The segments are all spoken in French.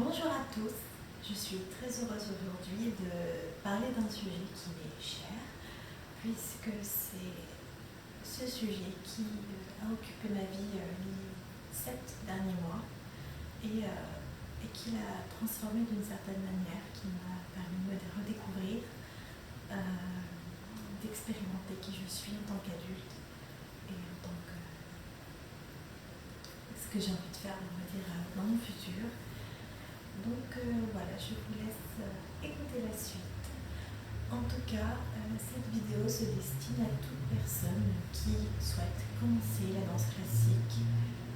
Bonjour à tous, je suis très heureuse aujourd'hui de parler d'un sujet qui m'est cher, puisque c'est ce sujet qui a occupé ma vie les 7 derniers mois et qui l'a transformée d'une certaine manière, qui m'a permis de me redécouvrir, d'expérimenter qui je suis en tant qu'adulte et en tant que ce que j'ai envie de faire, on va dire, dans mon futur. Donc voilà, je vous laisse écouter la suite. En tout cas, cette vidéo se destine à toute personne qui souhaite commencer la danse classique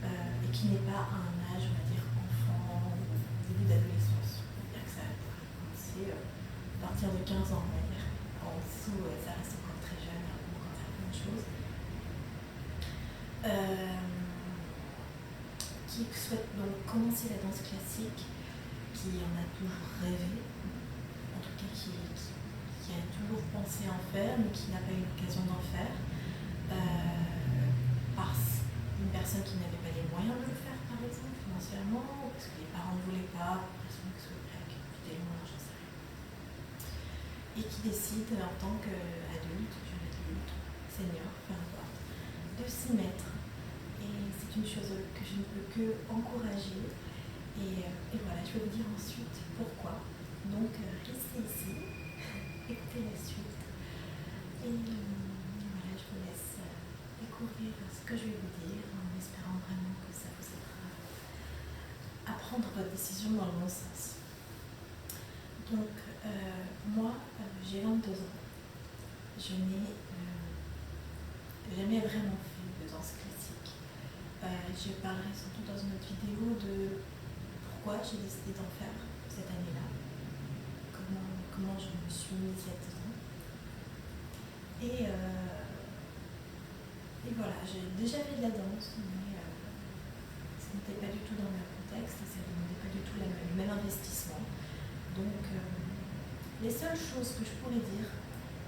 et qui n'est pas à un âge, on va dire, enfant ou début d'adolescence. On va dire que ça pourrait commencer à partir de 15 ans, on va dire. En dessous, ça reste encore très jeune, on peut encore faire plein de choses. Qui souhaite donc commencer la danse classique, qui en a toujours rêvé, en tout cas qui a toujours pensé en faire, mais qui n'a pas eu l'occasion d'en faire, parce qu'une personne qui n'avait pas les moyens de le faire, par exemple, financièrement, ou parce que les parents ne voulaient pas, parce que ce soit tellement, j'en sais rien. Et qui décide, en tant qu'adulte, jeune adulte, senior, peu importe, de s'y mettre. Et c'est une chose que je ne peux que encourager. Et voilà, je vais vous dire ensuite pourquoi. Donc, restez ici, écoutez la suite. Et voilà, je vous laisse découvrir ce que je vais vous dire en espérant vraiment que ça vous aidera à prendre votre décision dans le bon sens. Donc, moi, j'ai 22 ans. Je n'ai jamais vraiment fait de danse classique. Je parlerai surtout dans une autre vidéo de pourquoi j'ai décidé d'en faire cette année-là, comment je me suis mise là-dedans. Et voilà, j'ai déjà fait de la danse, mais ce n'était pas du tout dans le même contexte, ça ne demandait pas du tout le même investissement. Donc, les seules choses que je pourrais dire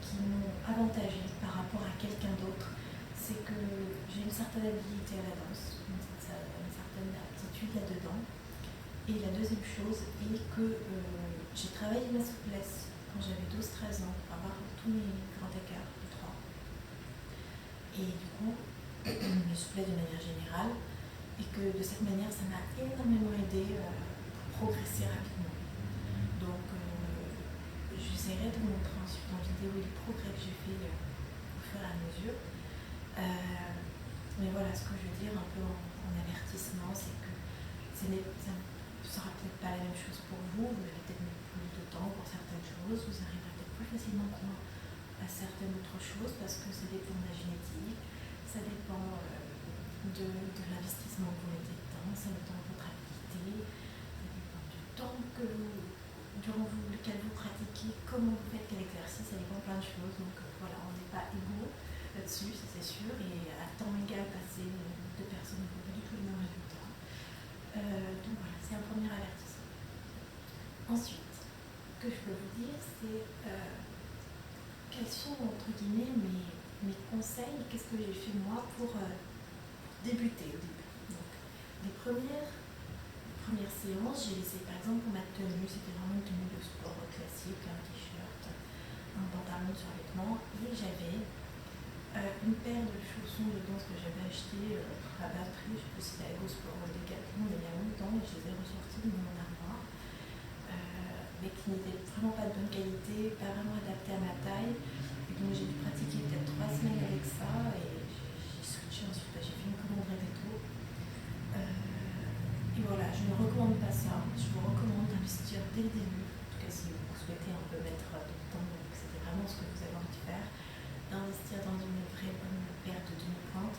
qui m'ont avantagée par rapport à quelqu'un d'autre, c'est que j'ai une certaine habilité à la danse, une certaine aptitude là-dedans. Et la deuxième chose est que j'ai travaillé ma souplesse quand j'avais 12-13 ans pour avoir tous mes grands écarts de 3. Et du coup, ma souplesse de manière générale, et que de cette manière, ça m'a énormément aidé pour progresser rapidement. Donc, j'essaierai de vous montrer ensuite en vidéo les progrès que j'ai fait au fur et à mesure. Mais voilà, ce que je veux dire un peu en avertissement, c'est que ça ne sera peut-être pas la même chose pour vous. Vous avez peut-être mis plus de temps pour certaines choses, vous arriverez peut-être plus facilement à certaines autres choses parce que ça dépend de la génétique, ça dépend de l'investissement que vous mettez dedans, ça dépend de votre habilité, ça dépend du temps durant lequel vous pratiquez, comment vous faites quel exercice, ça dépend de plein de choses. Donc voilà, on n'est pas égaux là-dessus, ça c'est sûr, et à temps égal passer deux personnes n'ont pas du tout le même résultat. Donc voilà, c'est un premier avertissement. Ensuite, ce que je peux vous dire, c'est quels sont, entre guillemets, mes conseils, qu'est-ce que j'ai fait moi pour débuter au début. Donc, les premières séances, j'ai laissé par exemple pour ma tenue, c'était vraiment une tenue de sport classique, un t-shirt, un pantalon sur vêtements, et j'avais une paire de chaussons de danse que j'avais acheté à bas prix, je sais pas si c'était à Go Sport ou Decathlon, mais il y a longtemps, et je les ai ressortis de mon armoire, mais qui n'étaient vraiment pas de bonne qualité, pas vraiment adaptés à ma taille. Et donc j'ai dû pratiquer peut-être 3 semaines avec ça, et j'ai switché ensuite, j'ai fait une commande Revetto. Et voilà, je ne recommande pas ça, je vous recommande d'investir dès le début, en tout cas si vous souhaitez un peu mettre de temps, donc c'était vraiment ce que vous avez envie de faire, d'investir dans une vraie bonne paire de demi-pointe,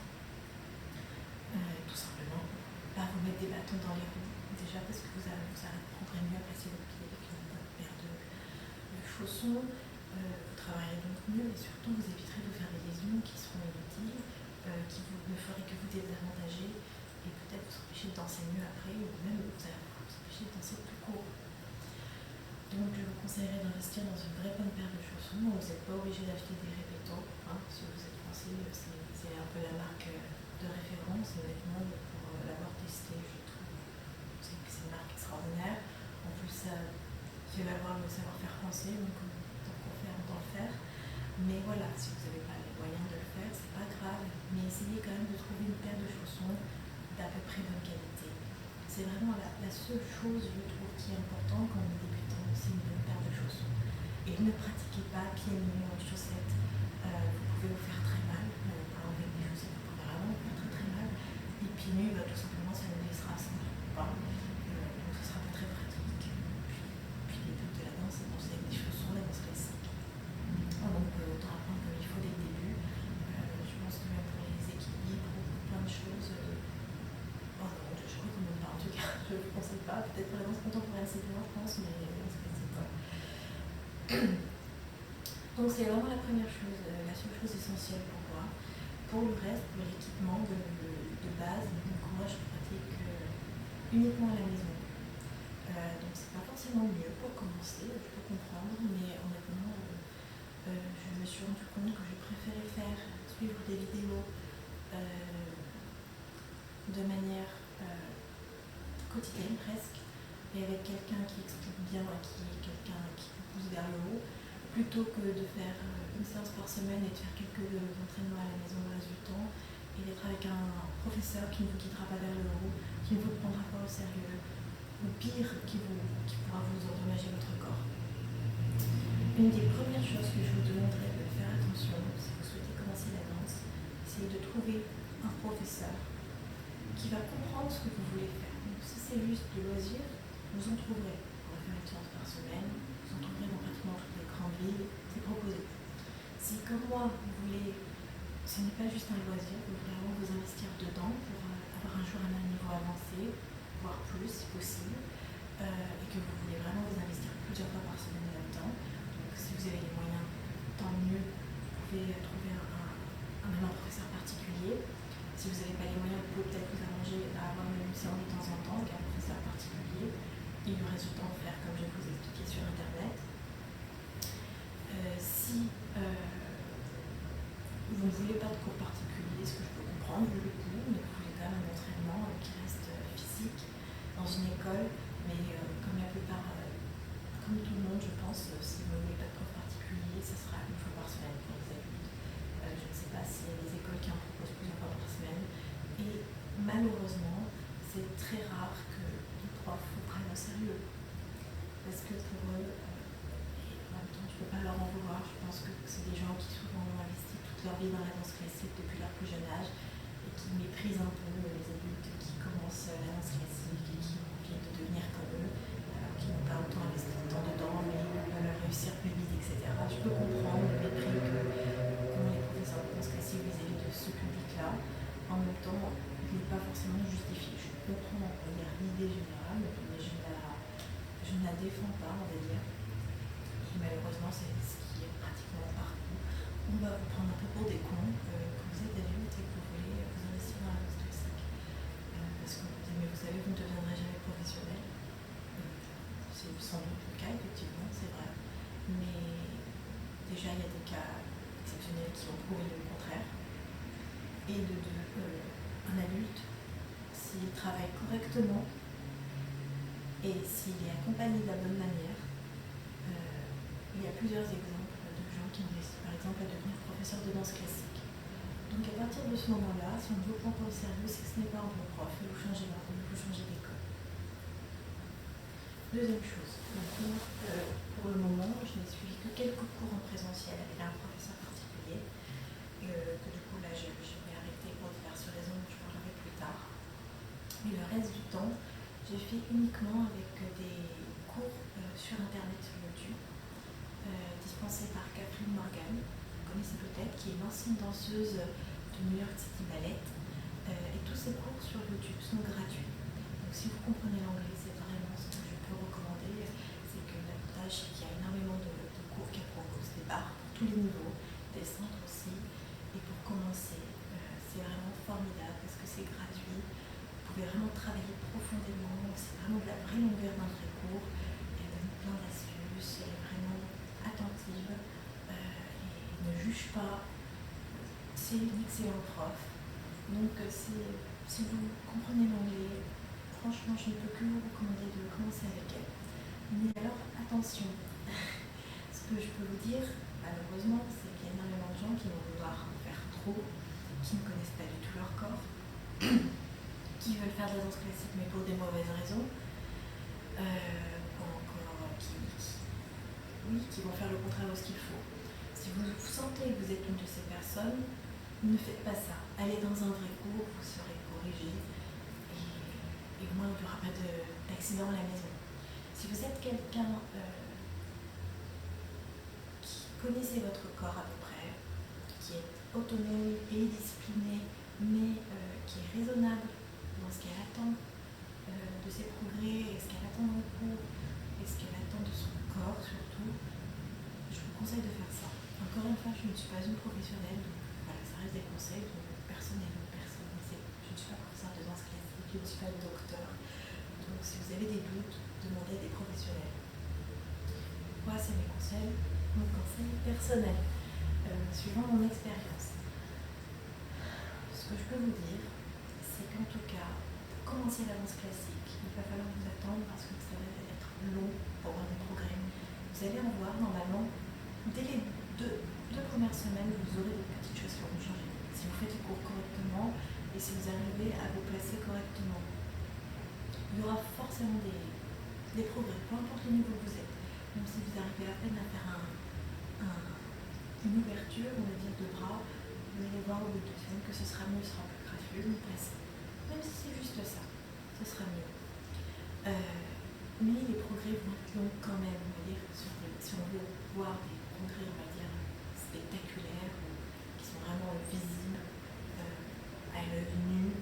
tout simplement, pas vous mettre des bâtons dans les roues, déjà parce que vous apprendrez mieux à placer votre pied avec une bonne paire de chaussons, vous travaillerez donc mieux et surtout vous éviterez de faire des lésions qui seront inutiles, qui ne feraient que vous désavantager et peut-être vous empêcher de danser mieux après, ou même vous empêcher de danser plus court. Donc je vous conseillerais d'investir dans une vraie bonne paire de chaussons. Vous n'êtes pas obligé d'acheter des Repetto, si vous êtes français, c'est un peu la marque de référence, honnêtement, pour l'avoir testé, je trouve que c'est une marque extraordinaire. tu vas avoir le savoir-faire français, donc tant qu'on fait, autant le faire. Mais voilà, si vous n'avez pas les moyens de le faire, c'est pas grave. Mais essayez quand même de trouver une paire de chaussons d'à peu près bonne qualité. C'est vraiment la seule chose, je trouve, qui est importante quand on est débutant, c'est une bonne paire de chaussons. Et ne pratiquez pas pieds nus en chaussettes. Vous pouvez vous faire très mal. Avec des chaussettes, vous pouvez vraiment vous faire très très mal. Et pieds nus, tout simplement, ça ne laissera sans doute pas. Donc ce sera pas très pratique. Puis les buts de la danse, c'est danser avec des chaussons, la danse classique. Donc autant apprendre comme il faut dès le début. Je pense que même pour les équilibres ou plein de choses. Oh non, je ne recommande pas en tout cas. Je ne conseille pas. Peut-être pour la danse contemporaine, c'est bien, je pense, mais la danse classique, pas. Donc c'est vraiment la première chose, la seule chose essentielle pour moi. Pour le reste, pour l'équipement de base, donc moi je pratique uniquement à la maison. Donc c'est pas forcément mieux pour commencer, je peux comprendre, mais honnêtement, je me suis rendu compte que je préférais suivre des vidéos de manière quotidienne presque, et avec quelqu'un qui explique bien, qui est quelqu'un qui vous pousse vers le haut, plutôt que de faire une séance par semaine et de faire quelques entraînements à la maison le reste du temps, et d'être avec un professeur qui ne vous guidera pas vers le haut, qui ne vous prendra pas au sérieux, ou pire, qui pourra vous endommager votre corps. Une des premières choses que je vous demanderais de faire attention, si vous souhaitez commencer la danse, c'est de trouver un professeur qui va comprendre ce que vous voulez faire. Donc si c'est juste de loisir, vous en trouverez. Vous pourrez faire une séance par semaine, vous en trouverez dans pratiquement toutes les grandes villes, c'est proposé. Si comme moi, vous voulez, ce n'est pas juste un loisir, vous voulez vraiment vous investir dedans pour avoir un jour un niveau avancé, voire plus si possible, et que vous voulez vraiment vous investir plusieurs fois par semaine là-dedans. Donc si vous avez les moyens, tant mieux, vous pouvez trouver un professeur particulier. Si vous n'avez pas les moyens, vous pouvez peut-être vous arranger à avoir une séance de temps en temps avec un professeur particulier. Il lui reste du temps à faire comme je vous ai expliqué sur internet. Si vous ne voulez pas de cours particulier, ce que je peux comprendre, vous le coup, mais vous voulez quand même un entraînement qui reste physique dans une école, mais comme la plupart, comme tout le monde, je pense, si vous ne voulez pas de cours particulier, ce sera une fois par semaine pour les adultes. Je ne sais pas s'il y a des écoles qui en proposent plusieurs fois par semaine. Et malheureusement, c'est très rare que les profs vous prennent au sérieux. Parce que pour eux, et en même temps, je ne peux pas leur en vouloir. Je pense que c'est des gens qui souvent ont investi toute leur vie dans la danse classique depuis leur plus jeune âge et qui méprisent un peu les adultes qui commencent la danse classique et qui viennent de devenir comme eux, qui n'ont pas autant investi de temps dedans, mais veulent réussir plus vite, etc. Je peux comprendre le mépris qu'ont les professeurs de danse classique vis-à-vis de ce public-là. En même temps, il n'est pas forcément justifié. Je comprends l'idée générale, mais je ne la défends pas, on va dire. Et malheureusement, c'est ce qui est pratiquement partout. On va vous prendre un peu pour des cons quand vous êtes adulte et que vous voulez vous investir dans la danse classique. Parce que vous dites, mais vous savez, vous ne deviendrez jamais professionnel. C'est sans doute le cas, effectivement, c'est vrai. Mais déjà, il y a des cas exceptionnels qui ont prouvé le contraire. Et un adulte, s'il travaille correctement et s'il est accompagné de la bonne manière, il y a plusieurs exemples de gens qui ont réussi par exemple à devenir professeur de danse classique. Donc à partir de ce moment-là, si on ne vous prend pas au sérieux, c'est que ce n'est pas un bon prof, il faut changer d'ordre, il faut changer d'école. Deuxième chose, donc, pour le moment, je n'ai suivi que quelques cours en présentiel avec un professeur particulier, que du coup là je vais arrêter pour diverses raisons dont je parlerai plus tard. Mais le reste du temps, j'ai fait uniquement avec des cours sur internet, sur YouTube, dispensés par Catherine Morgan, vous connaissez peut-être, qui est une ancienne danseuse de New York City Ballet. Et tous ces cours sur YouTube sont gratuits. Donc si vous comprenez l'anglais, c'est vraiment ce que je peux recommander. C'est que l'avantage, c'est qu'il y a énormément de cours qu'elle propose, des bars pour tous les niveaux, des centres aussi. Et pour commencer, c'est vraiment formidable parce que c'est gratuit. Vous pouvez vraiment travailler profondément. C'est vraiment de la vraie longueur dans les cours. Elle donne plein d'astuces. Elle est vraiment attentive. Et ne juge pas. C'est une excellente prof. Donc si vous comprenez l'anglais, franchement, je ne peux que vous recommander de commencer avec elle. Mais alors, attention, ce que je peux vous dire, malheureusement, c'est qu'il y a énormément de gens qui vont vouloir en faire trop, qui ne connaissent pas du tout leur corps, qui veulent faire de la danse classique mais pour des mauvaises raisons, ou encore qui vont faire le contraire de ce qu'il faut. Si vous sentez que vous êtes une de ces personnes, ne faites pas ça. Allez dans un vrai cours, vous serez corrigé et au moins il n'y aura pas d'accident à la maison. Si vous êtes quelqu'un qui connaissez votre corps à peu près, qui est autonome et discipliné, mais qui est raisonnable dans ce qu'elle attend de ses progrès, et ce qu'elle attend dans le cours, et ce qu'elle attend de son corps surtout, je vous conseille de faire ça. Encore une fois, je ne suis pas une professionnelle, donc voilà, ça reste des conseils, donc personne n'est une personne. Je ne suis pas professeur de danse classique, je ne suis pas docteur. Donc si vous avez des doutes, demandez à des professionnels. Moi, c'est mes conseils personnels, suivant mon expérience. Ce que je peux vous dire, c'est qu'en tout cas, pour commencer la danse classique, il va falloir vous attendre parce que ça va être long pour avoir des progrès. Vous allez en voir normalement, dès les deux premières semaines, vous aurez des petites choses qui vont changer. Si vous faites les cours correctement et si vous arrivez à vous placer correctement, il y aura forcément des progrès, peu importe le niveau que vous êtes. Même si vous arrivez à peine à faire une ouverture, on va dire, de bras, vous allez voir au bout de 2 semaines que ce sera mieux, ce sera plus gracieux, vous placez. Même si c'est juste ça, ce sera mieux. Mais les progrès vont être longs quand même, on va dire, si on veut voir des progrès, on va dire, spectaculaires, qui sont vraiment visibles à l'œil nu,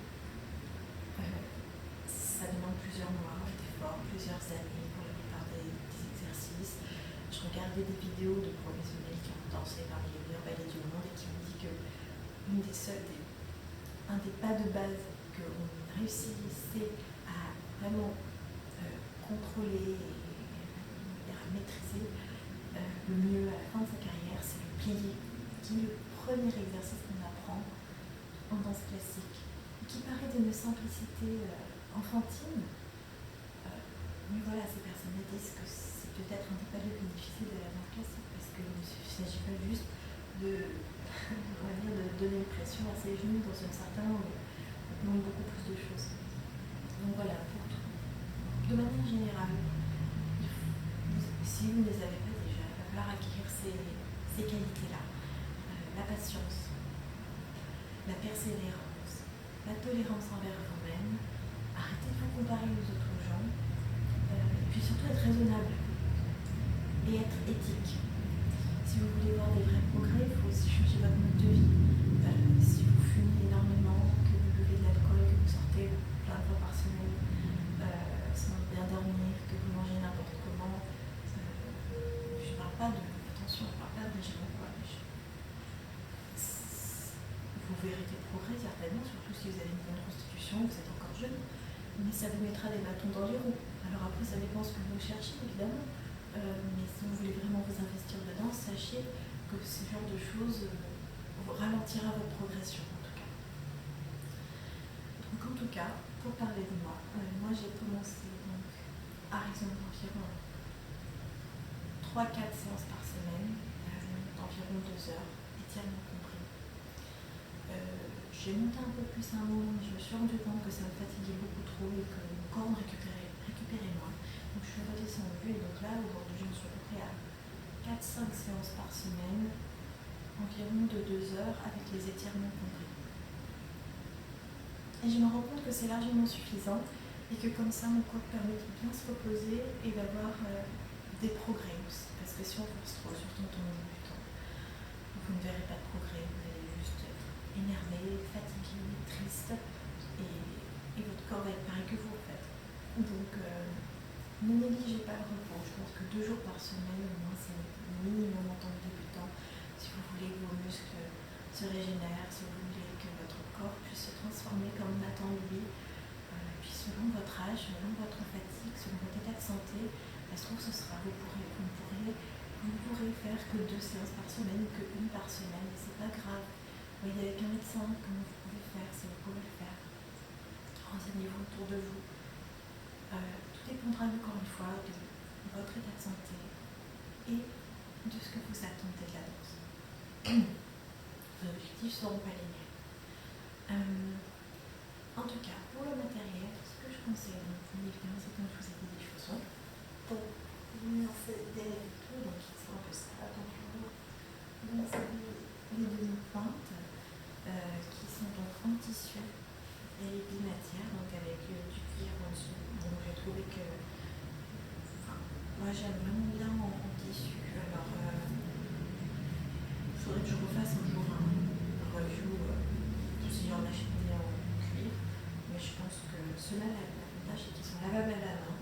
ça demande plusieurs mois d'efforts, plusieurs années pour la plupart des exercices. Je regardais des vidéos de professionnels qui ont dansé parmi les meilleurs ballets du monde et qui m'ont dit que un des pas de base qu'on réussissait à vraiment contrôler et à maîtriser le mieux à la fin de sa carrière, c'est le plié, qui est le premier exercice qu'on apprend en danse classique, qui paraît d'une simplicité enfantine. Mais voilà, ces personnes disent que c'est peut-être un des pas les plus difficiles de la danse classique, parce qu'il ne s'agit pas juste de donner une pression à ses genoux dans un certain moment. Il manque beaucoup plus de choses. Donc voilà, pour tout. De manière générale, si vous ne les avez pas déjà, il va falloir acquérir ces qualités-là. La patience, la persévérance, la tolérance envers vous-même, arrêtez de vous comparer aux autres gens, et puis surtout être raisonnable et être éthique. Si vous voulez voir des vrais progrès, il faut aussi changer votre mode de vie. Si vous fumez énormément, que vous buvez de l'alcool, que vous sortez plein de fois par semaine, sans bien dormir, que vous mangez n'importe comment, je ne parle pas de, attention, je ne parle pas de régime ou quoi. Vous verrez des progrès certainement, surtout si vous avez une bonne constitution, vous êtes encore jeune, mais ça vous mettra des bâtons dans les roues. Alors après, ça dépend ce que vous cherchez, évidemment. Mais si vous voulez vraiment vous investir dedans, sachez que ce genre de choses ralentira votre progression, en tout cas. Donc en tout cas, pour parler de moi, moi j'ai commencé donc, à raison d'environ 3-4 séances par semaine, d'environ 2 heures, étirement compris. J'ai monté un peu plus à un moment, mais je me suis rendu compte que ça me fatiguait beaucoup trop et que mon corps me récupérait moins. Donc je suis redescendue et donc là aujourd'hui j'en suis à peu près à 4-5 séances par semaine, environ de 2 heures avec les étirements compris. Et je me rends compte que c'est largement suffisant et que comme ça mon corps permet de bien se reposer et d'avoir des progrès aussi. Parce que si on force trop, surtout en débutant, vous ne verrez pas de progrès, vous allez juste être énervé, fatigué, triste et votre corps va être pareil que vous en fait. Donc ne négligez pas le repos. Je pense que 2 jours par semaine, au moins, c'est le minimum en tant que débutant. Si vous voulez que vos muscles se régénèrent, si vous voulez que votre corps puisse se transformer comme on attend de lui, puis selon votre âge, selon votre fatigue, selon votre état de santé, ça se trouve ce sera, vous ne pourrez faire que 2 séances par semaine, que 1 par semaine, et c'est pas grave. Voyez avec un médecin comment vous pouvez faire, si vous pouvez le faire. Renseignez-vous autour de vous. Tout dépendra encore une fois de votre état de santé et de ce que vous attendez de la danse. Vos objectifs ne seront pas les mêmes. En tout cas, pour le matériel, ce que je conseille, donc, évidemment, c'est comme je vous ai dit, des chaussons pour venir s'aider et tout, donc ils sont un peu ça. Donc, c'est les deux pointes qui sont donc en tissu et bimatière, donc avec du cuir en dessous. Donc j'ai trouvé que, moi j'aime vraiment bien en tissu. Alors, il faudrait que je refasse un jour un review si j'en achète des en cuir, mais je pense que ceux-là, l'avantage c'est qu'ils sont lavables à la main.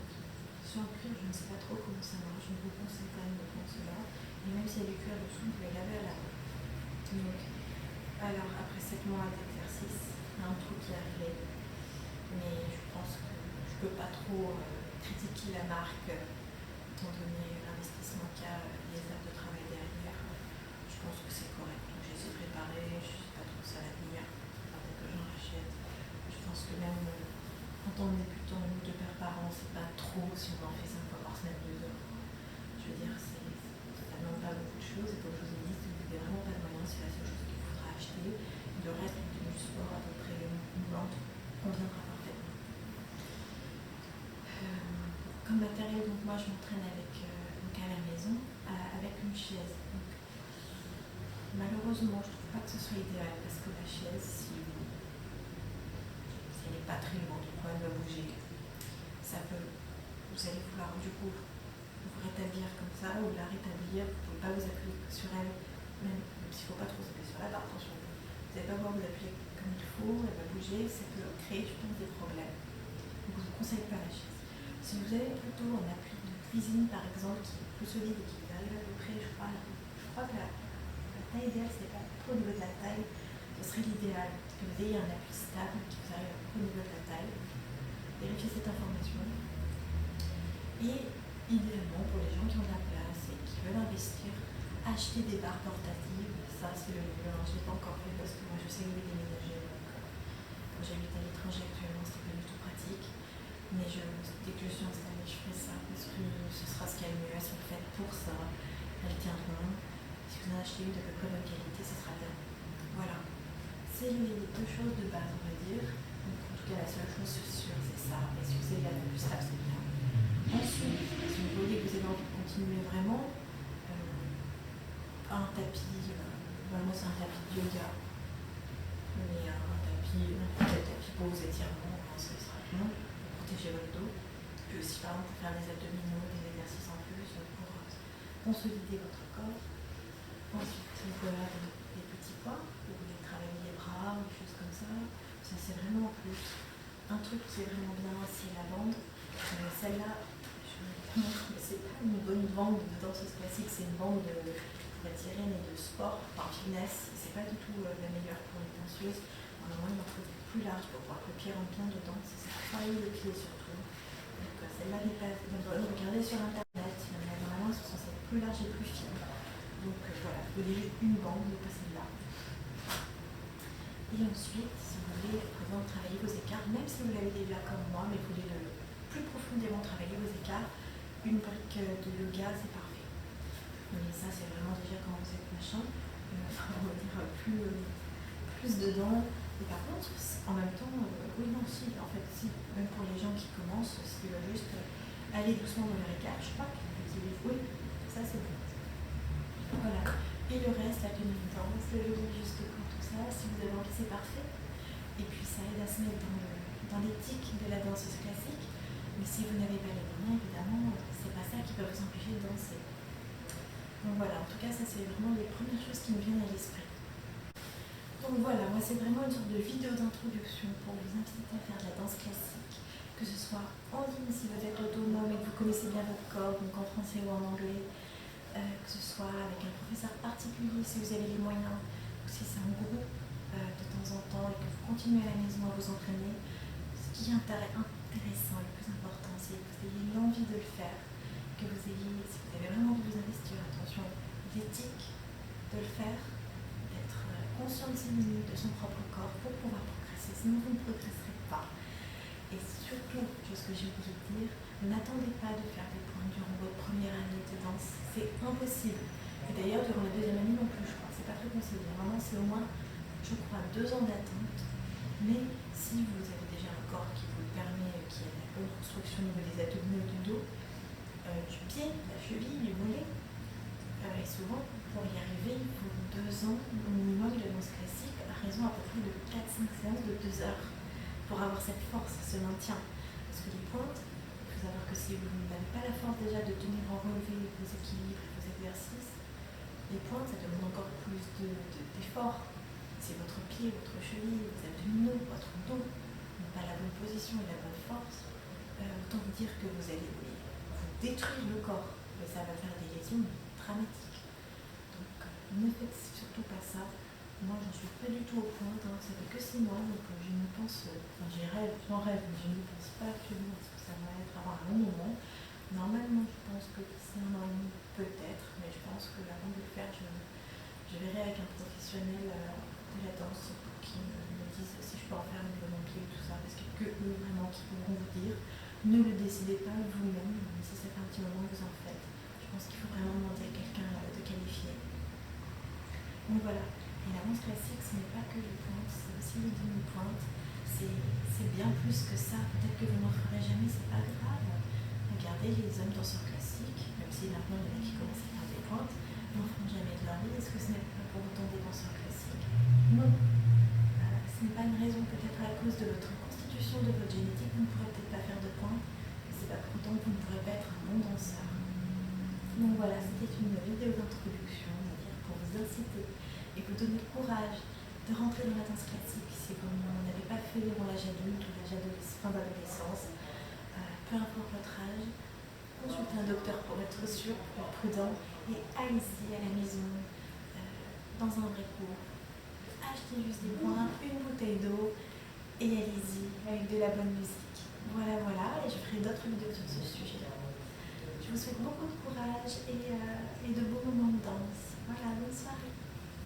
Ceux en cuir, je ne sais pas trop comment ça marche, je vous conseille quand même de prendre ceux-là. Et même s'il y a du cuir dessous, vous pouvez laver à la main. Donc, alors après 7 mois d'exercice, il y a un truc qui est arrivé, mais je pense que je ne peux pas trop critiquer la marque, étant donné l'investissement qu'il y a, les heures de travail derrière. Je pense que c'est correct. Donc j'ai essayé de réparer, je ne sais pas trop ça va venir, peut-être que j'en rachète. Je pense que même quand on est plutôt en 2 paires par an, c'est pas trop si on en fait 5 fois par semaine, 2 heures. Je veux dire, ça ne demande pas beaucoup de choses, et comme je vous ai dit, si vous n'avez vraiment pas de moyens, c'est la seule chose qu'il faudra acheter. Le reste du sport à peu près moulante conviendra parfaitement. Comme matériel, donc moi je m'entraîne avec, donc à la maison avec une chaise. Donc, malheureusement, je ne trouve pas que ce soit idéal parce que la chaise, si elle n'est pas très lourde, elle va bouger, ça peut, vous allez vouloir du coup vous rétablir comme ça ou la rétablir, vous ne pouvez pas vous appuyer sur elle, même s'il ne faut pas trop s'appuyer sur elle, attention, vous n'allez pas pouvoir vous appuyer comme il faut, elle va bouger, ça peut créer, je pense, des problèmes. Donc je ne vous conseille pas la chaise. Si vous avez plutôt un appui de cuisine par exemple qui est plus solide et qui arrive à peu près, je crois que la taille idéale, c'est pas trop au niveau de la taille, ce serait l'idéal que vous ayez un appui stable qui vous arrive au niveau de la taille. Vérifiez cette information. Et idéalement, pour les gens qui ont de la place et qui veulent investir, acheter des barres portatives. Ça, c'est le mieux. Je ne l'ai pas encore fait parce que moi, je sais où est déménager. Quand j'habite à l'étranger actuellement, c'est pas du tout pratique. Mais dès que je suis installée, je ferai ça parce que ce sera ce qu'il y a le mieux. Elles sont faites pour ça. Elles tiendront. Si vous en achetez une de peu près bonne qualité, ce sera bien. Voilà. C'est les 2 choses de base, on va dire. Donc, en tout cas, la seule chose sûre, c'est ça. Et si vous avez la plus stable, c'est bien. Ensuite, si vous voyez que vous avez envie de continuer vraiment, un tapis, vraiment c'est un tapis de yoga, mais un tapis pour vos étirements, ça sera bien, pour protéger votre dos. Puis aussi par exemple pour faire des abdominaux, des exercices en plus, pour consolider votre corps. Ensuite, voilà des petits points, vous voulez travailler les bras, des choses comme ça. Ça c'est vraiment en plus. Un truc qui est vraiment bien, c'est la bande. Celle-là, je vous montre, mais c'est pas une bonne bande de danseuse classique, c'est une bande pour étirer, mais de sport, par fitness. C'est pas du tout la meilleure pour les danseuses. Normalement, il en faut plus large pour pouvoir que le pied rentre bien dedans. C'est ça, travailler le pied surtout. Donc celle-là n'est pas bonne. Regardez sur internet, normalement, elles sont censées être plus larges et plus fines. Donc voilà, vous voulez juste une bande, mais pas celle-là. Et ensuite, si vous voulez, par exemple, travailler vos écarts, même si vous l'avez déjà comme moi, mais vous voulez plus profondément travailler vos écarts, une brique de yoga, c'est parfait. Mais ça, c'est vraiment déjà quand vous êtes machin, on va dire plus dedans. Et par contre, en même temps, oui, non, si, en fait, si, même pour les gens qui commencent, s'ils veulent juste aller doucement dans leur écart, je crois qu'ils oui, ça c'est bon. Voilà. Et le reste, la tenue de danse, le juste corps, tout ça, si vous avez envie, c'est parfait. Et puis ça aide à se mettre dans l'éthique de la danseuse classique. Mais si vous n'avez pas les moyens, évidemment, c'est pas ça qui peut vous empêcher de danser. Donc voilà, en tout cas, ça c'est vraiment les premières choses qui me viennent à l'esprit. Donc voilà, moi c'est vraiment une sorte de vidéo d'introduction pour vous inciter à faire de la danse classique, que ce soit en ligne si vous êtes autonome et que vous connaissez bien votre corps, donc en français ou en anglais, que ce soit avec un professeur particulier si vous avez les moyens, ou si c'est en groupe de temps en temps et que vous continuez à la maison à vous entraîner. Ce qui est intéressant, le plus important, c'est que vous ayez l'envie de le faire, que vous ayez, si vous avez vraiment envie de vous investir, attention, l'éthique de le faire, conscient de ses limites, de son propre corps pour pouvoir progresser, sinon vous ne progresserez pas. Et surtout, chose que j'ai oublié de dire, n'attendez pas de faire des points durant votre première année de danse. C'est impossible. Et d'ailleurs, durant la deuxième année non plus, je crois. C'est pas très conseillé. Vraiment, c'est au moins, je crois, 2 ans d'attente. Mais si vous avez déjà un corps qui vous le permet, qui a la bonne construction au niveau des abdominaux du dos, du pied, de la cheville, du mollet, et souvent, pour y arriver, il faut 2 ans au minimum de danse classique, à raison à peu près de 4-5 séances de 2 heures, pour avoir cette force, ce maintien. Parce que les pointes, il faut savoir que si vous n'avez pas la force déjà de tenir en relevé vos équilibres, vos exercices, les pointes, ça demande encore plus d'efforts. Si votre pied, votre cheville, vos abdominaux, votre dos n'ont pas la bonne position et la bonne force, autant vous dire que vous allez vous détruire le corps. Et ça va faire des lésions dramatiques. Donc ne faites surtout pas ça. Moi, j'en suis pas du tout au point. Ça fait que 6 mois, donc je ne pense... j'en rêve, mais je ne pense pas actuellement parce que ça va être avant un long moment. Normalement, je pense que c'est 1 an et demi, peut-être, mais je pense que avant de le faire, je verrai avec un professionnel de la danse pour qu'il me dise si je peux en faire avec mon pied et tout ça, parce qu'il n'y a que eux vraiment qui pourront vous dire. Ne le décidez pas vous-même, même si ça fait un petit moment que vous en faites. Je pense qu'il faut vraiment demander à quelqu'un de qualifié. Donc voilà. Et la danse classique, ce n'est pas que les pointes, c'est aussi les demi-pointes. C'est bien plus que ça. Peut-être que vous n'en ferez jamais, c'est pas grave. Regardez les hommes danseurs classiques, même si maintenant il y en a qui commencent à faire des pointes, n'en feront jamais de leur vie. Est-ce que ce n'est pas pour autant des danseurs classiques? Non. Ce n'est pas une raison, peut-être à cause de votre constitution, de votre génétique, vous ne pourrez peut-être pas faire de pointes, mais c'est pas pour autant que vous ne pourrez pas être un bon danseur. Donc voilà, c'était une vidéo d'introduction, on va dire, pour vous inciter et vous donner le courage de rentrer dans la danse classique si vous n'avez pas fait durant l'âge adulte ou l'âge fin d'adolescence. Peu importe votre âge, consultez un docteur pour être sûr, pour être prudent, et allez-y à la maison, dans un vrai cours. Achetez juste des points, une bouteille d'eau, et allez-y avec de la bonne musique. Voilà, et je ferai d'autres vidéos sur ce sujet-là. Je vous souhaite beaucoup de courage et de beaux moments de danse. Voilà, bonne soirée.